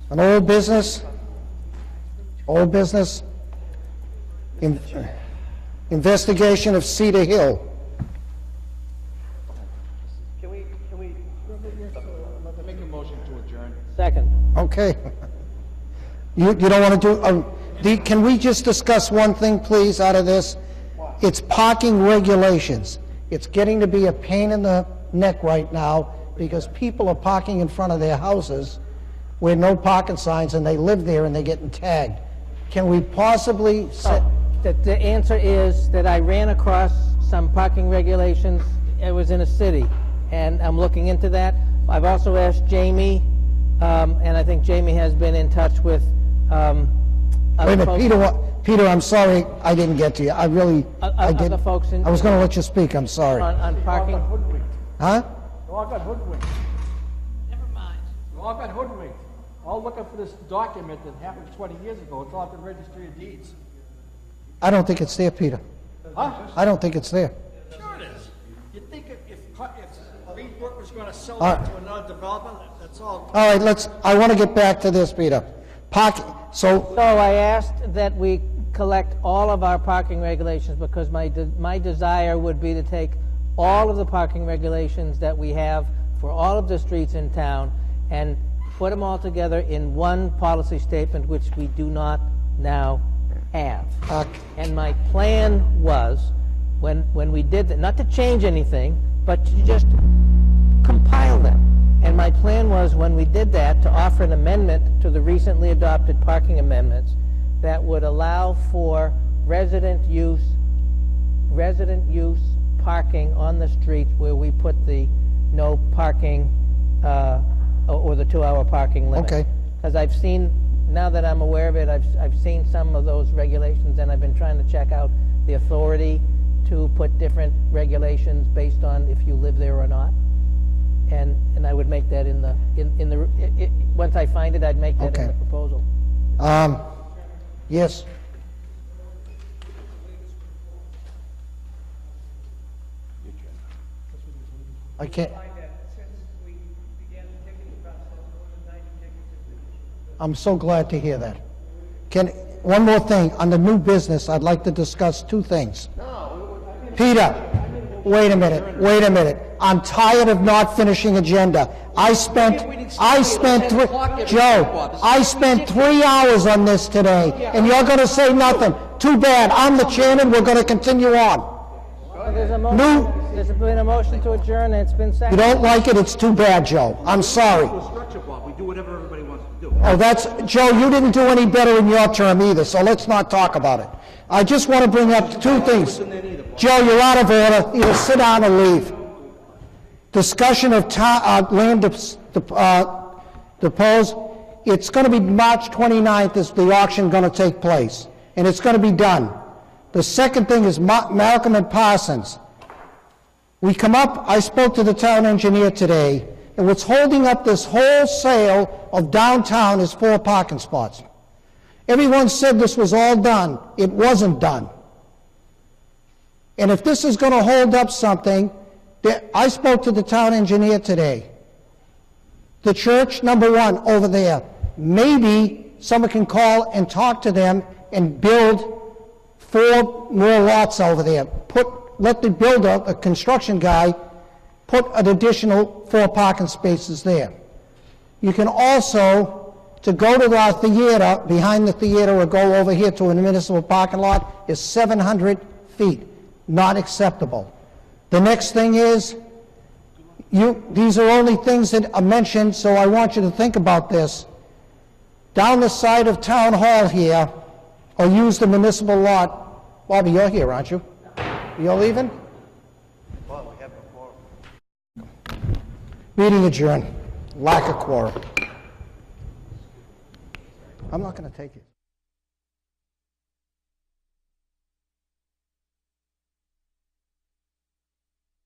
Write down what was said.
An old business, investigation of Cedar Hill. Can we Make a motion to adjourn. second? Okay. You don't want to do, can we just discuss one thing, please, out of this? It's parking regulations. It's getting to be a pain in the neck right now because people are parking in front of their houses with no parking signs, and they live there and they're getting tagged. Can we possibly set... The answer is that I ran across some parking regulations. It was in a city, and I'm looking into that. I've also asked Jamie, and I think Jamie has been in touch with Wait a other minute, folks. Peter, I'm sorry I didn't get to you. I really, I didn't. Other folks in, I was going to let you speak, I'm sorry. on parking. Huh? You all got hoodwinked. Never mind. You all got hoodwinked. All looking for this document that happened 20 years ago. It's all at the Registry of Deeds. I don't think it's there, Peter. Huh? I don't think it's there. Sure it is. You'd think if Greenbrook was going to sell All that right. to another development, that's all. All right, I want to get back to this, Peter. So I asked that we collect all of our parking regulations because my desire would be to take all of the parking regulations that we have for all of the streets in town and put them all together in one policy statement, which we do not now have. And my plan was, when we did that, not to change anything, but to just compile them. And my plan was, when we did that, to offer an amendment to the recently adopted parking amendments that would allow for resident use parking on the streets where we put the no parking or the 2-hour parking limit. Okay. Because I've seen, now that I'm aware of it, I've seen some of those regulations, and I've been trying to check out the authority to put different regulations based on if you live there or not. And I would make that once I find it, I'd make that in the proposal. yes. I can't. I'm so glad to hear that. One more thing, on the new business, I'd like to discuss two things. Peter, wait a minute. I'm tired of not finishing agenda. I spent 3 hours on this today, and you're going to say nothing. Too bad. I'm the chairman. We're going to continue on. There's been a motion to adjourn, and it's been You seconded. don't like it? It's too bad, Joe. I'm sorry. Structure block. We do whatever everybody wants to do. Oh, Joe, you didn't do any better in your term either, so let's not talk about it. I just want to bring up two things. Joe, you're out of order. Either sit down or leave. Discussion of land deposed. It's going to be March 29th is the auction going to take place, and it's going to be done. The second thing is Malcolm and Parsons. We come up, I spoke to the town engineer today, and what's holding up this whole sale of downtown is 4 parking spots. Everyone said this was all done. It wasn't done. And if this is going to hold up something, I spoke to the town engineer today. The church, number 1, over there, maybe someone can call and talk to them and build 4 more lots over there. Let the builder, the construction guy, put an additional 4 parking spaces there. You can also, to go to the theater, behind the theater, or go over here to a municipal parking lot, is 700 feet. Not acceptable. The next thing is, these are only things that are mentioned, so I want you to think about this. Down the side of Town Hall here, or use the municipal lot. Bobby, you're here, aren't you? You're leaving? Well, we have a quorum. Meeting adjourned. Lack of quorum. I'm not going to take it.